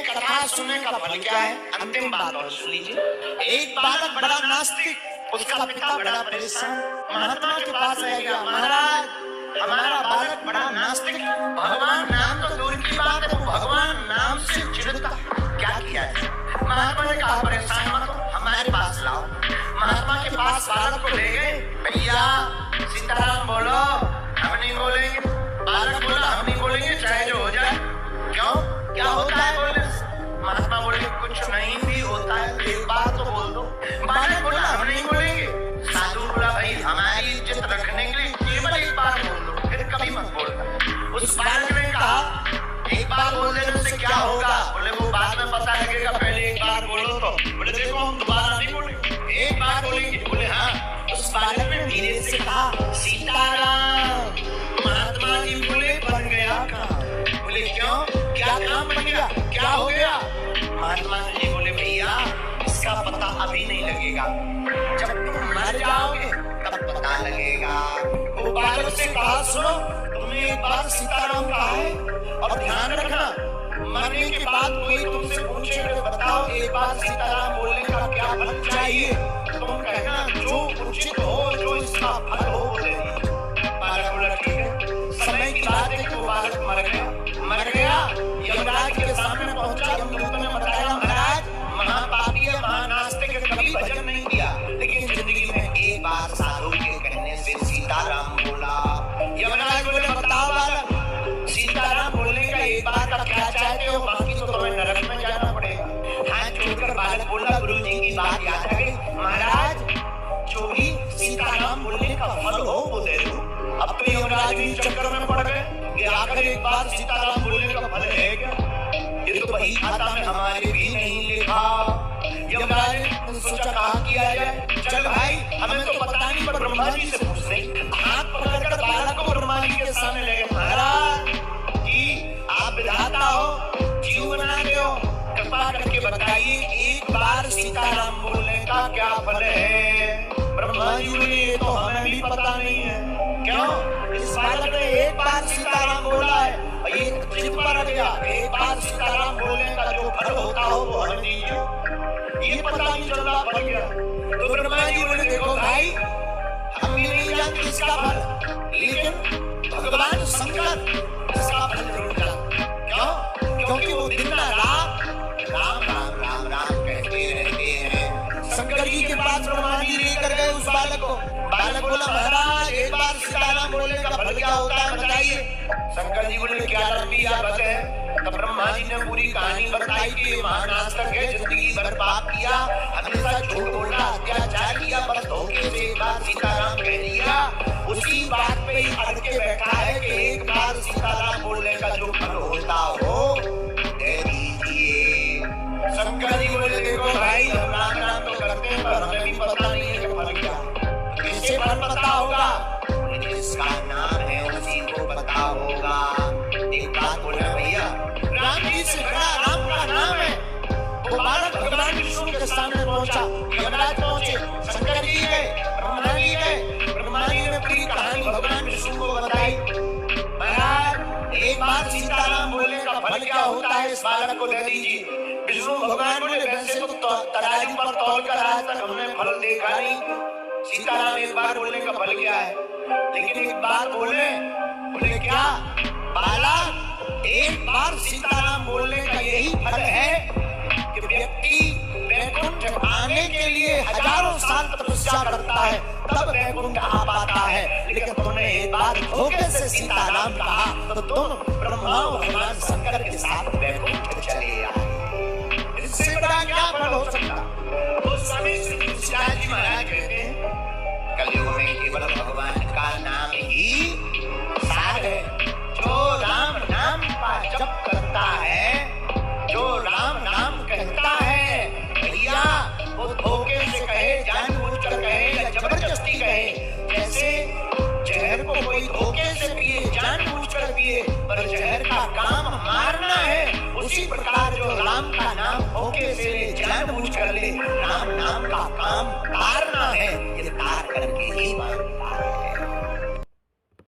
कथा सुनने का फल क्या है? अंतिम बात और सुन लीजिए। एक बालक बड़ा नास्तिक, उसका पिता बड़ा परेशान महात्मा के पास रह गया। महाराज, हमारा बालक बड़ा नास्तिक, भगवान नाम तो दूर की बात है, वो भगवान नाम से चिढ़ता, क्या किया जाए? महात्मा ने कहा परेशान मत हो, हमारे पास लाओ। महात्मा के पास बालक को ले गए। भैया सीताराम बोलो, हम नहीं बोलेंगे। बालक बोला हम नहीं बोलेंगे, चाहे जो हो जाए। क्यों, क्या होता है बोले? महात्मा बोले कुछ नहीं भी होता है, एक बात तो बोल दो। बालक बोला हम नहीं बोलेंगे। साधु बोला भाई हमारी इज्जत रखने के लिए केवल एक बार बोल दो, फिर कभी मत बोलना। उस बालक ने कहा एक बार बोल देने से क्या होगा? बोले वो बाद में पता लगेगा, पहले एक बार बोलो तो। बोले देखो हम दोबारा नहीं बोलेंगे, एक बार बोलेंगे। बोले हाँ। उस बालक ने धीरे से कहा सीताराम। महात्मा जी बोले बन गया काम। बोले क्यों, क्या काम बन गया, क्या हो गया? महात्मा जी बोले भैया इसका पता अभी नहीं लगेगा, जब तुम मर जाओगे तब पता लगेगा। वो बालक से कहा सुनो, तुमने एक बार सीताराम कहा है और ध्यान रखना, मरने के बाद कोई तुमसे पूछे बताओ एक बार सीताराम बोलने का क्या फल चाहिए, तुम कहना जो उचित हो, जो इसका फल हो वो दे दीजिए। बालक बोला ठीक है। समय की बात है कि वो बालक मर गया। यमराज के सामने पहुंचा। यमदूत ने बताया महाराज महापापी है, महानास्तिक है, कभी भजन नहीं किया, लेकिन जिंदगी में एक बार साधु के कहने से सीताराम बोला। यमराज बोले बताओ बालक, सीताराम बोलने का एक बार का क्या चाहते हो, बाकी तो तुम्हें नरक में जाना पड़ेगा। हाथ जोड़कर बालक बोला गुरु जी की बात याद आ गई, महाराज जो भी सीताराम बोलने का फल हो वो दे दो। अब तो यमराज भी चक्कर में पड़ गए कि आखिर एक बार सीताराम बोलने का फल है क्या? ये तो वही खाता में हमारे भी नहीं लिखा। यमराज ने सोचा कहा किया जाए। चल भाई हमें तो पता नहीं, पर ब्रह्मा जी से पूछ रहे। हाथ पकड़कर बालक को ब्रह्मा जी के सामने ले गए। महाराज जी आप विधाता हो, जीव बनाते हो, कृपा करके बताइए एक बार सीताराम बोलने का क्या फल है? ब्रह्मा जी बोले ये तो हमें भी पता नहीं है। क्यों? इस बालक ने एक बार सीताराम बोला है, ये चित पर रख गया, एक बार सीताराम बोलने का जो फल होता हो वो हमें दीजिए। ये पता नहीं चल रहा फल क्या। तो ब्रह्मा जी बोले देखो भाई हम भी नहीं जानते इसका फल, लेकिन भगवान शंकर इसका फल जरूर जानते। क्यों? क्योंकि वो दिन रात राम राम राम राम कहते रहते हैं। शंकर जी के पास ब्रह्मा जी लेकर गए उस बालक को। बालक बोला महाराज एक बार सीताराम बोलने का फल क्या होता है बताइए। शंकर जी बोले क्या लंबी आदत है। तब ब्रह्मा जी ने पूरी कहानी बताई कि महानास्तिक है, जिंदगी भर पाप किया, हमेशा झूठ बोला, अत्याचार किया, बस धोखे से एक बार सीताराम कह दिया। उसी बात पे ही अड़ के बैठा है कि एक बार सीताराम बोलने का जो फल होता हो दे दीजिए। शंकर जी बोले देखो भाई हम राम राम तो करते हैं, पर हमें भी पता नहीं है कि फल क्या। किसे फल पता होगा? जिसका नाम है उसी को पता होगा। एक बात बोला भैया, राम जी से बड़ा राम का नाम है। वो बालक भगवान विष्णु के सामने पहुंचा। यमराज पहुंचे, शंकर जी गए, ब्रह्मा जी गए। ब्रह्मा जी ने पूरी कहानी भगवान विष्णु को बताई। महाराज एक बार सीताराम बोलने का फल क्या होता है इस बालक को दे दीजिए। विष्णु भगवान बोले वैसे तो तराजू पर तौल कर आज तक हमने फल देखा नहीं। सीताराम एक बार बोलने का फल क्या है, लेकिन एक बार बोले क्या बालक, एक बार सीताराम बोलने का यही फल है कि व्यक्ति वैकुंठ आने के लिए हजारों साल तपस्या करता है तब वैकुंठ आ पाता है। लेकिन तुमने एक बार धोखे से सीताराम कहा तो तुम ब्रह्मा और भगवान शंकर के साथ वैकुंठ चले आए। इससे बड़ा क्या फल हो सकता? उस समय श्री जी महाराज कहते हैं कलयुग में केवल भगवान का नाम ही सार है। जो राम नाम का जप करता है, जो राम नाम कहता है, भैया वो धोखे से कहे, जानबूझकर कहे या जबरदस्ती कहे। जैसे जहर को कोई धोखे से पिए, जानबूझकर पिए, पर जहर का काम मारना है, उसी प्रकार जो राम का नाम धोखे से ले, जानबूझकर ले, राम नाम का काम तारना है, ये तार करके ही मार।